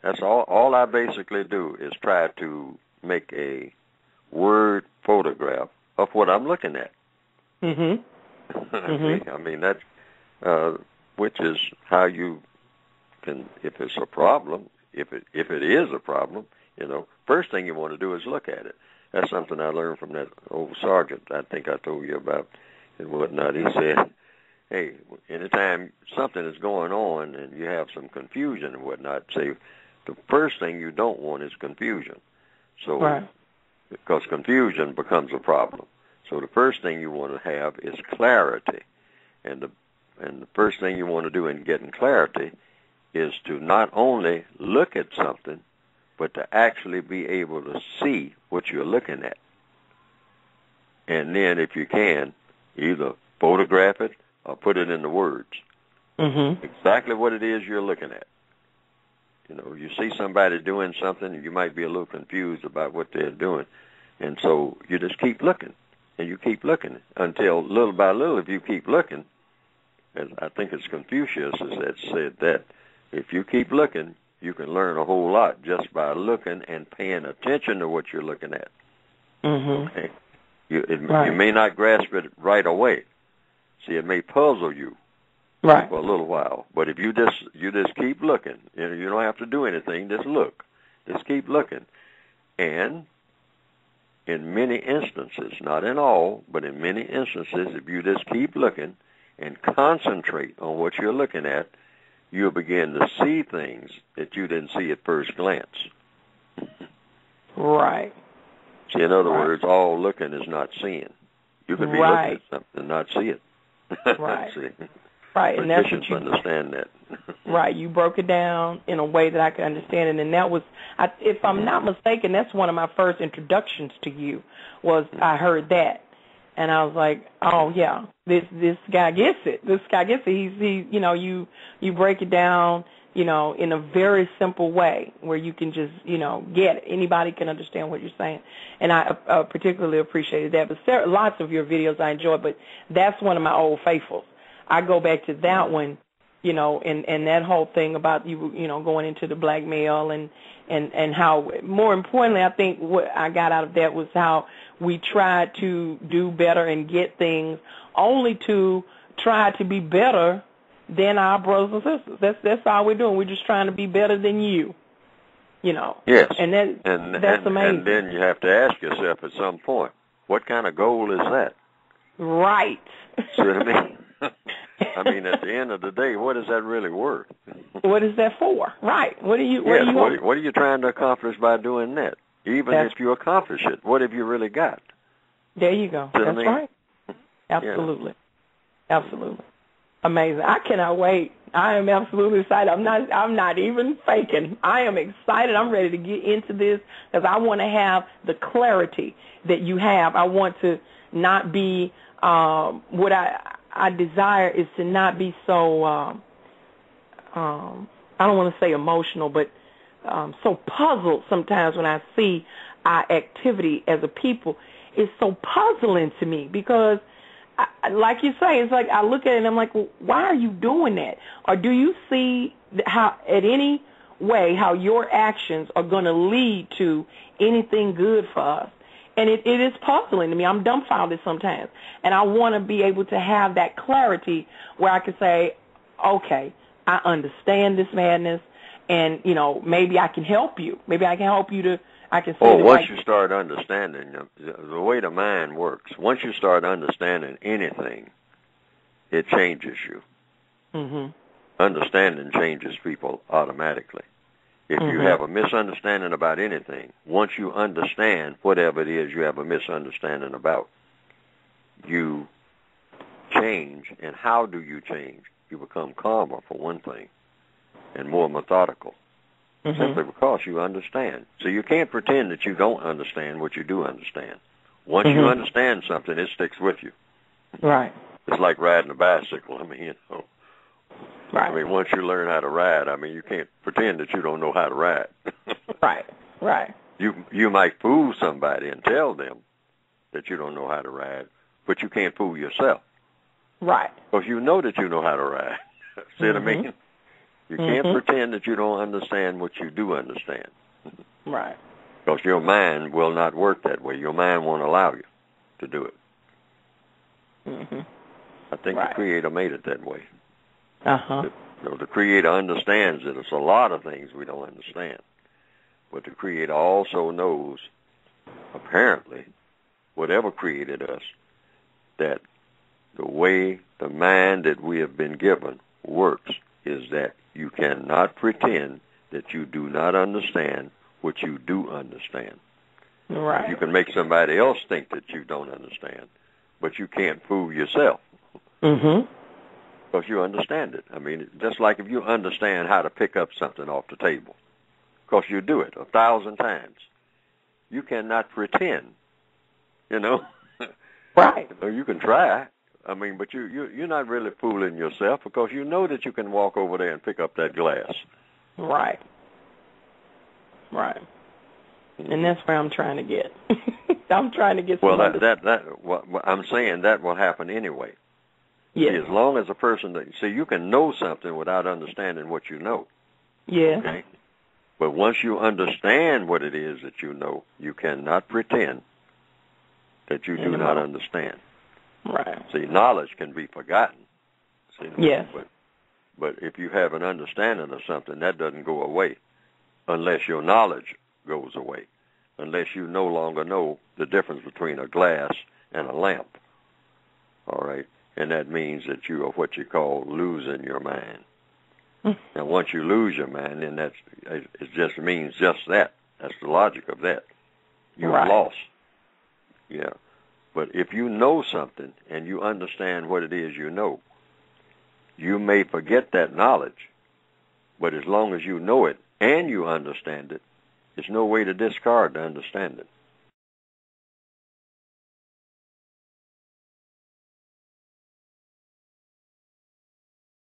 That's all. All I basically do is try to make a word photograph of what I'm looking at. See, I mean, that's which is how you can, if it's a problem, if it is a problem, first thing you want to do is look at it. That's something I learned from that old sergeant I think I told you about and whatnot. He said, hey, anytime something is going on and you have some confusion and whatnot, say the first thing you don't want is confusion. So, because confusion becomes a problem. So the first thing you want to have is clarity. And the first thing you want to do in getting clarity is to not only look at something, but to actually be able to see what you're looking at. And then, if you can, either photograph it or put it into words. Exactly what it is you're looking at. You see somebody doing something, you might be a little confused about what they're doing. And so you just keep looking, and you keep looking until little by little, if you keep looking, and I think it's Confucius that said that if you keep looking, you can learn a whole lot just by looking and paying attention to what you're looking at. Okay? You may not grasp it right away. See, it may puzzle you for a little while. But if you just keep looking, you don't have to do anything. Just look. Just keep looking. And in many instances, not in all, but in many instances, if you just keep looking and concentrate on what you're looking at, you'll begin to see things that you didn't see at first glance. Right. See, in other words, all looking is not seeing. You can be looking at something and not see it. Right. See? Right, and that's what you understand that. Right, you broke it down in a way that I could understand it, and that was, if I'm not mistaken, that's one of my first introductions to you. Was I heard that, and I was like, oh yeah, this guy gets it. This guy gets it. He you break it down, in a very simple way where you can just get it. Anybody can understand what you're saying, and I particularly appreciated that. But lots of your videos I enjoyed, but that's one of my old faithfuls. I go back to that one, and that whole thing about you going into the blackmail and how, more importantly, I think what I got out of that was how we tried to do better and get things only to try to be better than our brothers and sisters. That's all we're doing. We're just trying to be better than you, Yes. And that's amazing. And then you have to ask yourself at some point, what kind of goal is that? Right. See what I mean? I mean, at the end of the day, what is that really worth? What is that for? Right. What are you trying to accomplish by doing that? Even if you accomplish it, what have you really got? There you go. That's right. Absolutely. Yeah. Absolutely. Amazing. I cannot wait. I am absolutely excited. I'm not even faking. I am excited. I'm ready to get into this because I want to have the clarity that you have. I want to not be what I desire is to not be so, I don't want to say emotional, but so puzzled sometimes when I see our activity as a people. It's so puzzling to me because, like you say, it's like I look at it and I'm like, well, why are you doing that? Or do you see how, at any way, how your actions are going to lead to anything good for us? And it is puzzling to me. I'm dumbfounded sometimes. And I want to be able to have that clarity where I can say, okay, I understand this madness, and, maybe I can help you. Maybe I can help you to, I can say once you start understanding, the way the mind works, once you start understanding anything, it changes you. Understanding changes people automatically. If you have a misunderstanding about anything, once you understand whatever it is you have a misunderstanding about, you change. And how do you change? You become calmer, for one thing, and more methodical, simply because you understand. So you can't pretend that you don't understand what you do understand. Once you understand something, it sticks with you. Right. It's like riding a bicycle. I mean, Right. I mean, once you learn how to ride, I mean, you can't pretend that you don't know how to ride. Right. You might fool somebody and tell them that you don't know how to ride, but you can't fool yourself. Right. Because you know that you know how to ride. See what I mean? You can't pretend that you don't understand what you do understand. Right. Because your mind will not work that way. Your mind won't allow you to do it. I think the Creator made it that way. The Creator understands that it's a lot of things we don't understand. But the Creator also knows, apparently, whatever created us, that the way the mind that we have been given works is that you cannot pretend that you do not understand what you do understand. Right. You can make somebody else think that you don't understand, but you can't fool yourself. Because you understand it. I mean, just like if you understand how to pick up something off the table, because you do it 1,000 times, you cannot pretend, Right. You can try. I mean, but you're not really fooling yourself because you know that you can walk over there and pick up that glass. Right. Right. And that's where I'm trying to get. I'm trying to get. Well, I'm saying that will happen anyway. Yes. See, as long as a person, you can know something without understanding what you know. Yeah. Okay. But once you understand what it is that you know, you cannot pretend that you do not understand. Right. See, knowledge can be forgotten. See, yes. But if you have an understanding of something, that doesn't go away unless your knowledge goes away, unless you no longer know the difference between a glass and a lamp. All right? And that means that you are what you call losing your mind. Now, once you lose your mind, then it just means just that. That's the logic of that. You're lost. Yeah. But if you know something and you understand what it is you know, you may forget that knowledge, but as long as you know it and you understand it, there's no way to discard the understanding.